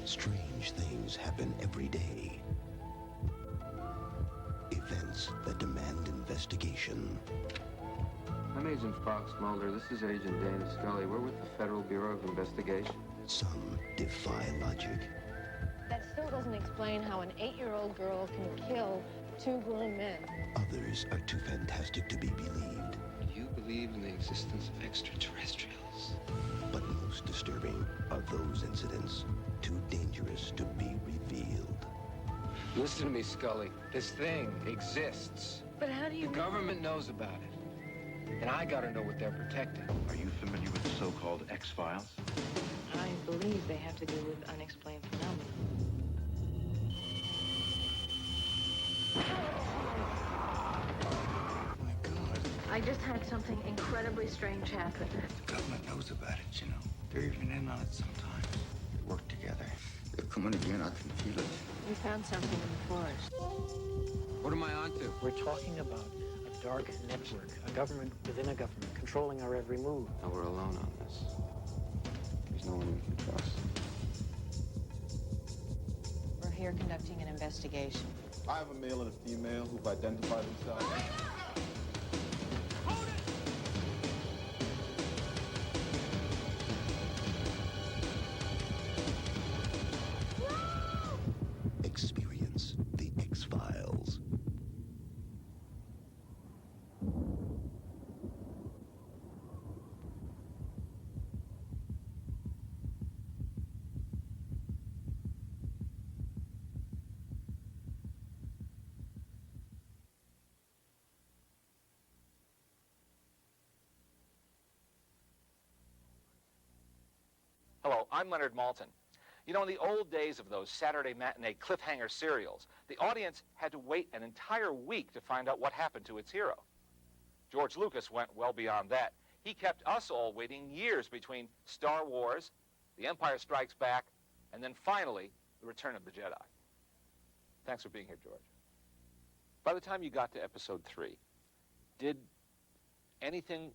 Strange things happen every day. Events that demand investigation. I'm Agent Fox Mulder. This is Agent Dana Scully. We're with the Federal Bureau of Investigation. Some defy logic. That still doesn't explain how an 8-year-old girl can kill 2 grown men. Others are too fantastic to be believed. You believe in the existence of extraterrestrials. But most disturbing are those incidents too dangerous to be revealed. Listen to me, Scully. This thing exists. But how do you... The government knows about it. And I gotta know what they're protecting. Are you familiar with the so-called X-Files? I believe they have to do with unexplained phenomena. Oh my God. I just had something incredibly strange happen. The government knows about it, you know. They're even in on it sometimes. They work together. They're coming again, I can feel it. We found something in the forest. What am I onto? We're talking about a dark network, a government within a government, controlling our every move. Now we're alone on this. There's no one we can trust. We're here conducting an investigation. I have a male and a female who've identified themselves. Experience the X-Files. Hello, I'm Leonard Maltin. You know, in the old days of those Saturday matinee cliffhanger serials, the audience had to wait an entire week to find out what happened to its hero. George Lucas went well beyond that. He kept us all waiting years between Star Wars, The Empire Strikes Back, and then finally, The Return of the Jedi. Thanks for being here, George. By the time you got to episode 3, did anything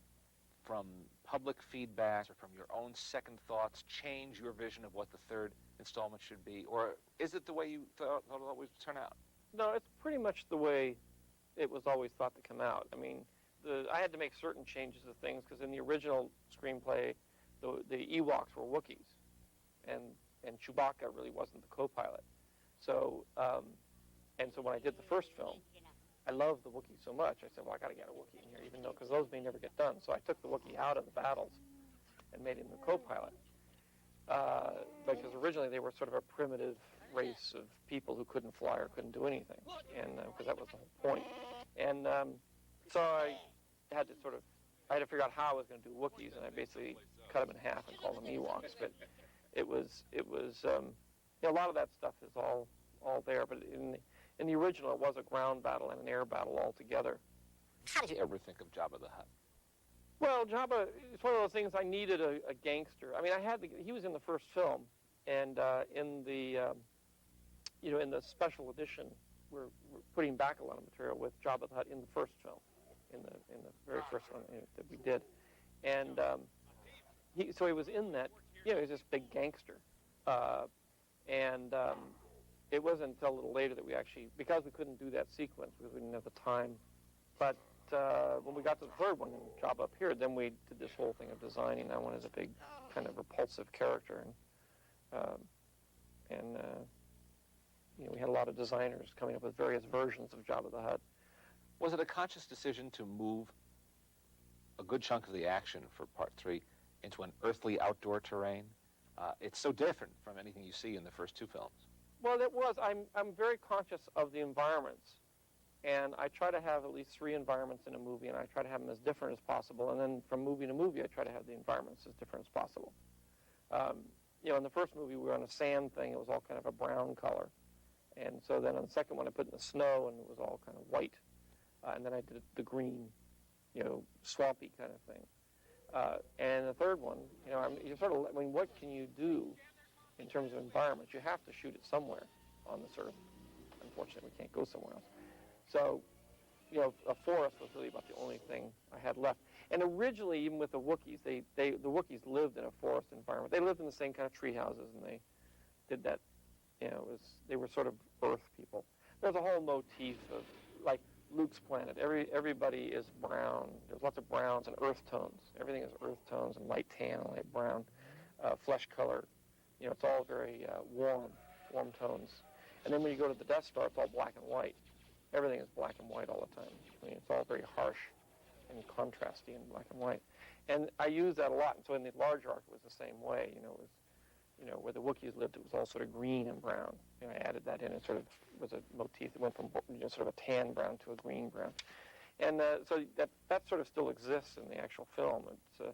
from public feedback or from your own second thoughts change your vision of what the third installment should be? Or is it the way you thought it would turn out? No, it's pretty much the way it was always thought to come out. I mean, I had to make certain changes to things because in the original screenplay, the Ewoks were Wookiees, and Chewbacca really wasn't the co-pilot. So, and so when I did the first film, I loved the Wookiee so much, I said, well, I got to get a Wookiee in here, even though, because those may never get done. So I took the Wookiee out of the battles and made him the co-pilot. Because originally they were sort of a primitive race of people who couldn't fly or couldn't do anything, and because that was the whole point. And so I had to figure out how I was going to do Wookiees, and I basically cut them in half and called them Ewoks. But it was you know, a lot of that stuff is all there, but in the original, it was a ground battle and an air battle all together. How did you ever think of Jabba the Hutt? Well, Jabba, it's one of those things. I needed a gangster. I mean, he was in the first film, and in the you know, in the special edition, we're putting back a lot of material with Jabba the Hutt in the first film, in the very first one that we did, and so he was in that. You know, he was this big gangster, and it wasn't until a little later that we actually, because we couldn't do that sequence because we didn't have the time. But when we got to the third one and Jabba appeared, then we did this whole thing of designing that one as a big kind of repulsive character, and you know, we had a lot of designers coming up with various versions of Jabba the Hutt. Was it a conscious decision to move a good chunk of the action for Part 3 into an earthly outdoor terrain? It's so different from anything you see in the first 2 films. Well, it was. I'm very conscious of the environments, and I try to have at least 3 environments in a movie, and I try to have them as different as possible. And then from movie to movie, I try to have the environments as different as possible. You know, in the first movie, we were on a sand thing. It was all kind of a brown color, and so then on the second one, I put in the snow, and it was all kind of white. And then I did the green, you know, swampy kind of thing. And the third one, you know, I mean, what can you do in terms of environment? You have to shoot it somewhere on this earth. Unfortunately, we can't go somewhere else. So, you know, a forest was really about the only thing I had left. And originally, even with the Wookiees, the Wookiees lived in a forest environment. They lived in the same kind of tree houses, and did that. You know, they were sort of Earth people. There's a whole motif of like Luke's planet. Everybody is brown. There's lots of browns and earth tones. Everything is earth tones and light tan and light brown, flesh color. You know, it's all very warm tones. And then when you go to the Death Star, it's all black and white. Everything is black and white all the time. I mean, it's all very harsh and contrasty in black and white. And I use that a lot. And so in the large arc, it was the same way. You know, it was, you know, where the Wookiees lived, it was all sort of green and brown. You know, I added that in. It sort of was a motif that went from, you know, sort of a tan brown to a green brown. And so that sort of still exists in the actual film. There's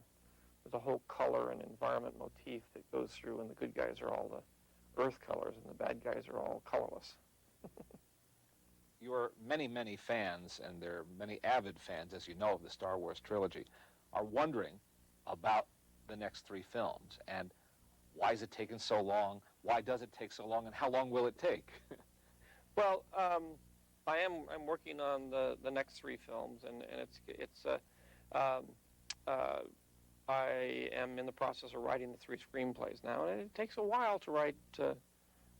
a whole color and environment motif that goes through, and the good guys are all the earth colors, and the bad guys are all colorless. Your many, many fans, and there are many avid fans, as you know, of the Star Wars trilogy, are wondering about the next 3 films, and why is it taking so long? Why does it take so long, and how long will it take? Well, I'm working on the next 3 films, and I am in the process of writing the 3 screenplays now, and it takes a while to write the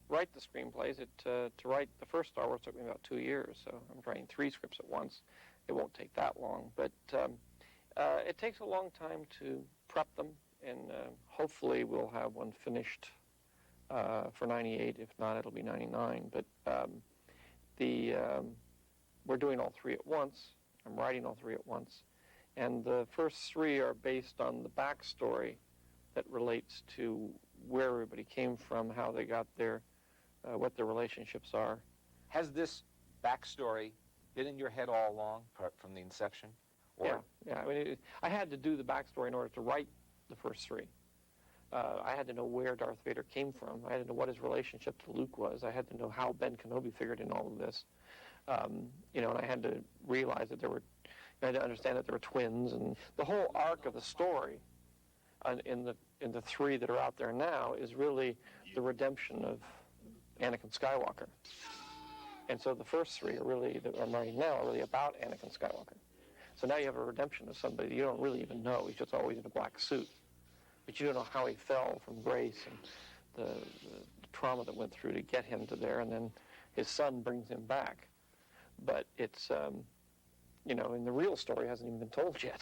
screenplays. To write the first Star Wars took me about 2 years, so I'm writing 3 scripts at once. It won't take that long, but it takes a long time to prep them, and hopefully we'll have one finished for 98. If not, it'll be 99. But we're doing all 3 at once. I'm writing all 3 at once. And the first 3 are based on the backstory that relates to where everybody came from, how they got there, what their relationships are. Has this backstory been in your head all along from the inception? Or? Yeah. I mean, I had to do the backstory in order to write the first 3. I had to know where Darth Vader came from. I had to know what his relationship to Luke was. I had to know how Ben Kenobi figured in all of this. You know, and I had to realize that I had to understand that there were twins, and the whole arc of the story in the 3 that are out there now is really the redemption of Anakin Skywalker. And so the first 3 are really, that I'm writing now, are really about Anakin Skywalker. So now you have a redemption of somebody you don't really even know. He's just always in a black suit. But you don't know how he fell from grace and the trauma that went through to get him to there, and then his son brings him back. But it's, you know, and the real story hasn't even been told yet.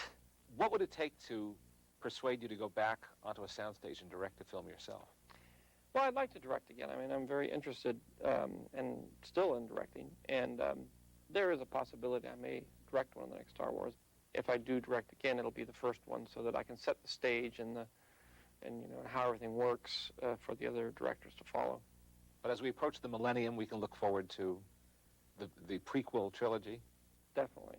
What would it take to persuade you to go back onto a soundstage and direct a film yourself? Well, I'd like to direct again. I mean, I'm very interested and still in directing, and there is a possibility I may direct one of the next Star Wars. If I do direct again, it'll be the first one, so that I can set the stage and you know, how everything works for the other directors to follow. But as we approach the millennium, we can look forward to the prequel trilogy. Definitely.